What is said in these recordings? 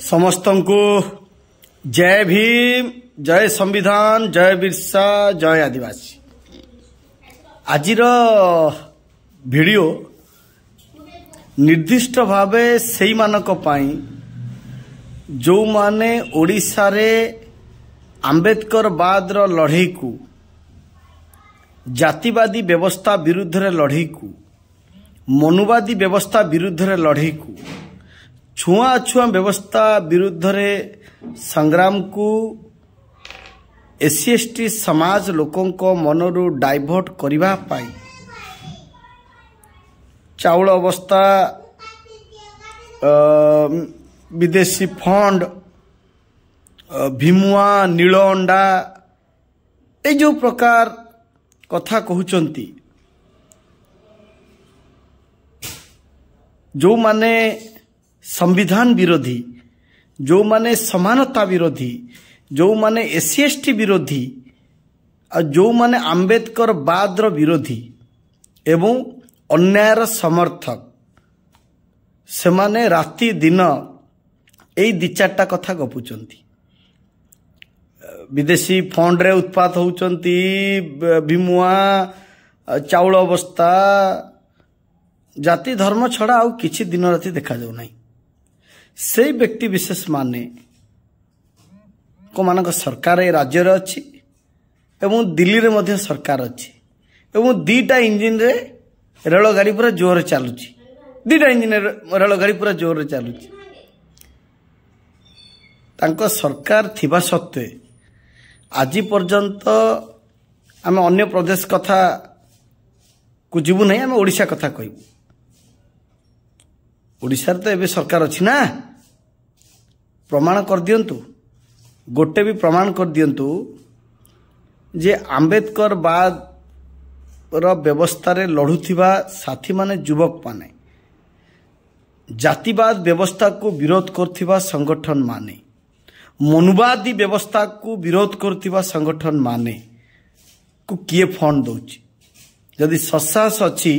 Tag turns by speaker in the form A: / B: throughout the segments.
A: समस्त को जय भीम, जय संविधान, जय बिरसा, जय आदिवासी। आजिर वीडियो निर्दिष्ट भावे सेई मानक पाई जो माने ओडिशा रे आंबेडकर बाद लड़ई को जातिवादी व्यवस्था विरुद्ध रे लड़ई को मनुवादी व्यवस्था विरुद्ध रे लड़ई को छुआछुआ व्यवस्था विरुद्ध रे संग्राम को एससी एसटी समाज लोकों को मनरू डाइवर्ट करिबा पाई चाउल अवस्था विदेशी फंड भीमुआ नील अंडा ए जो प्रकार कथा कहउचंती जो माने संविधान विरोधी, जो माने समानता विरोधी, जो माने एससी एसटी विरोधी और जो माने आंबेडकर बाद विरोधी एवं अन्यायर समर्थक से माने राति दिन यही दि चार्टा कथा गपुचंती। विदेशी फंड रे उत्पाद होउचंती, भीमुआ चाउल अवस्था जाति धर्म छड़ा आउ किछि दिन राति देखा जाउ नाही। से व्यक्ति विशेष माने को मानक सरकार ए राज्य रे अछि एवं दिल्ली रे मध्य सरकार अछि एवं दीटा इंजिन रे रेल गाड़ी पूरा जोर चलुछि, दीटा इंजिन रेल गाड़ी पूरा जोर चलुछि। तांको सरकार थिबा सत्वे आज पर्यंत आम अन्य प्रदेश कथा को जीवु नहीं, आम ओडिशा कथा कहबू। ओडिशा तो एबे सरकार अछि ना, प्रमाण कर दियंतु, गोटे भी प्रमाण कर दियंतु जे आंबेडकर बाद व्यवस्था रे लड़ुथिबा साथी माने युवक माने जातिवाद व्यवस्था को विरोध करथिबा संगठन माने मनुवादी व्यवस्था को विरोध करथिबा संगठन माने को किए फंड दउची। जदि ससास अछि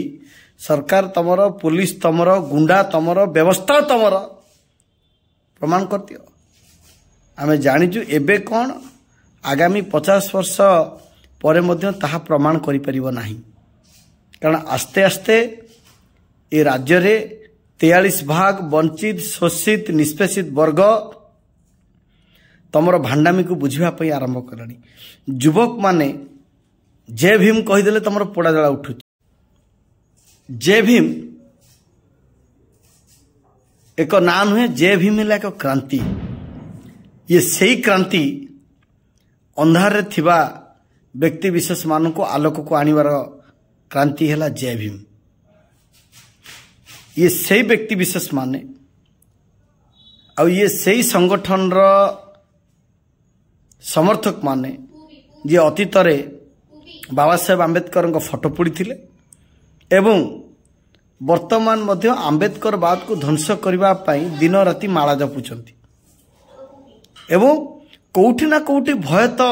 A: सरकार तमर, पुलिस तमर, गुंडा तमर, व्यवस्था तमर, प्रमाण कर दियो। आमे जानिजु एबे कोन आगामी 50 वर्ष परे मध्य ताहा प्रमाण करि परिबो नाही, कारण आस्ते आस्ते ए राज्य रे 43 भाग वंचित शोषित निष्पेषित वर्ग तमर भांडामी को बुझिबा पई आरंभ करनी। युवक माने जय भीम कहीदेले तमर पोड़ा जला उठु। जय भीम एक ना नुहे, जय भीम है एक क्रांति। ये सही क्रांति अंधार रे थिबा व्यक्ति विशेष मान को आलोक को आनिबार क्रांति है जय भीम। ये सही व्यक्ति विशेष माने और ये सही संगठन रो समर्थक माने जे अतीत रे बाबा साहेब आंबेडकर को फोटो पोड़ी थिले एवं वर्तमान मध्य आंबेडकर बाद को ध्वंस करबा पई दिन राति माला जपुचंती एवं कोठी ना कोठी भय तो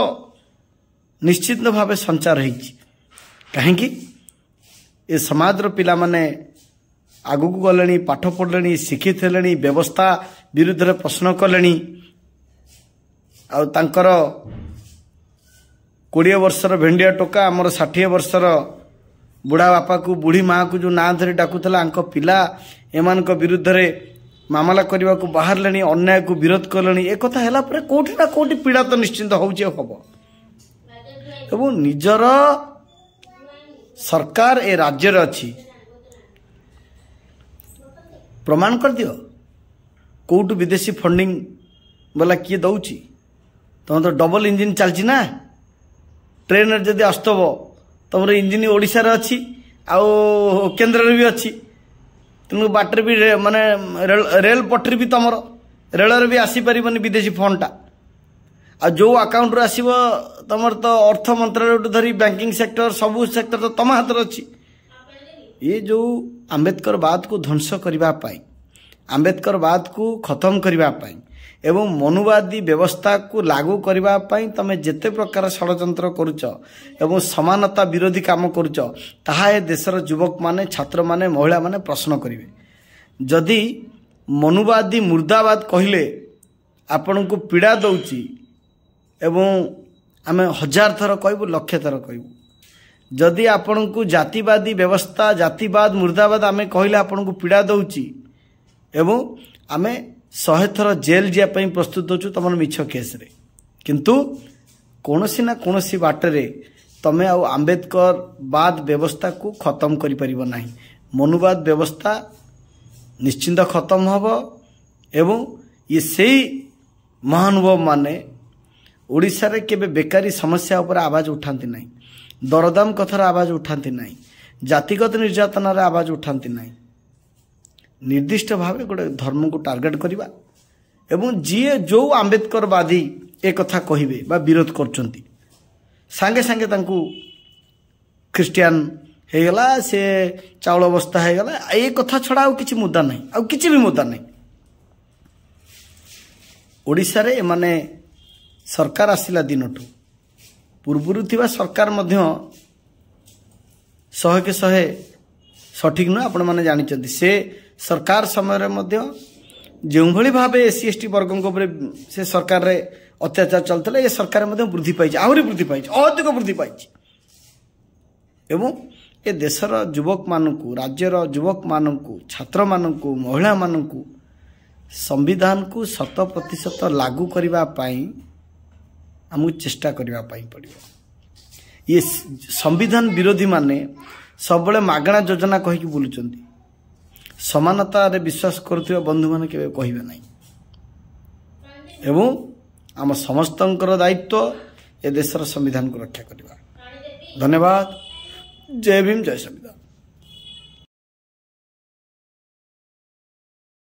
A: निश्चित भावे संचार होईछि। काहेकि ए समाज रो पिला माने आगु को गलेनी, पाठ पढ़लेनी, शिक्षित हेलेनी, व्यवस्था विरुद्ध रे प्रश्न कलेनी आ तांकर 20 वर्षर भेंडिया टोका आमर 60 वर्षर बुढ़ा बापा को बुढ़ी माँ को जो ना धरी डाकुला आंक पिला एमान को विरुद्ध रे मामला करने को बाहर लेनी, अन्याय को विरोध कलेनी। एक कथा हैला परे कोठी ना कोठी पीड़ा तो निश्चिंत होउचे हबो एवं निजर सरकार ए राज्य रे अछि प्रमाण कर दियो। कोठु विदेशी फंडिंग वाला किए दउची, तुम तो डबल इंजिन चलची ना, ट्रेन रे जदि आस्तबो तुमर इंजिन ओडिशा रे अछि आउ केंद्र रे भी अछि, तुम बाटर भी माने रेल पटरी भी तमर रेल रे भी आसी परिबनी विदेशी फंडटा आ जो अकाउंट रे आसीबो तमर तो अर्थ मंत्रालय धरी बैंकिंग सेक्टर सबु सेक्टर तो तम हाथ रे अछि। ये जो आंबेडकर बाद को ध्वंस करबा पाई, आंबेडकर बाद को खत्म करबा पाई एवं मनुवादी व्यवस्था को लागू करबा पाई तमे जेते प्रकार षडयंत्र करूच एवं समानता विरोधी काम करूच ताहा ए देशर युवक माने, छात्र माने, महिला माने प्रश्न करिवे। जदि मनुवादी मुर्दाबाद कहले आपण को पीड़ा दौची एवं आमे 1000 थर कहबू 1,00,000 थर कहबू जदि आपण को जातिवादी व्यवस्था जातिवाद मुर्दाबाद आमे कहले आपण को पीड़ा दौची एवं आमे 100 थर जेल जापई प्रस्तुत होचु तमन मिछ केस रे किंतु कोनोसी ना कोनोसी बाटरे तमे आ आंबेडकर बाद व्यवस्था को खत्म करि परिबो नाही मनुवाद व्यवस्था निश्चिंत खत्म हबो एवं ये सही महानुभव माने ओडिशा रे केबे बेकारी समस्या ऊपर आवाज उठांती नाही दरदाम कथार आवाज उठांती नाही जातिगत निर्यातनार आवाज उठांती नाही निर्दिष्ट भावे गोटे धर्म को टार्गेट करवा एवं जी जो आंबेडकरवादी ए कथा कहिबे बा विरोध करचंती सांगे सांगे तांकू ख्रिस्टियन हे गला से चावल अवस्था हे गला ए कथा छडा आ किछि मुद्दा नाही आ किछि भी मुद्दा नाही ओडिसा रे माने सरकार आसिला दिनटू पूर्वरु थिबा सरकार मध्य 100 के 100 सठिक न आपण माने जानि चंती से सरकार समय रे मध्य जो भली भावे एससी एसटी वर्गों को से सरकार रे अत्याचार चलता ये सरकार मध्य वृद्धि पाई आहरी वृद्धि पाई अधिक वृद्धि पाई एवं ए देशर युवक मानू राज्यर युवक मानू छात्र मानू महिला मानू संविधान को 100% लागू करने आमको चेष्टा करने पड़ो ये संविधान विरोधी माने सब मागणा योजना कहीकि बुलूं समानता रे विश्वास करुवा बंधु मैंने केवे कहिबे नहीं एवं आम समस्तंकर दायित्व ए देशर संविधान को रक्षा करवा। धन्यवाद। जय भीम जय संविधान।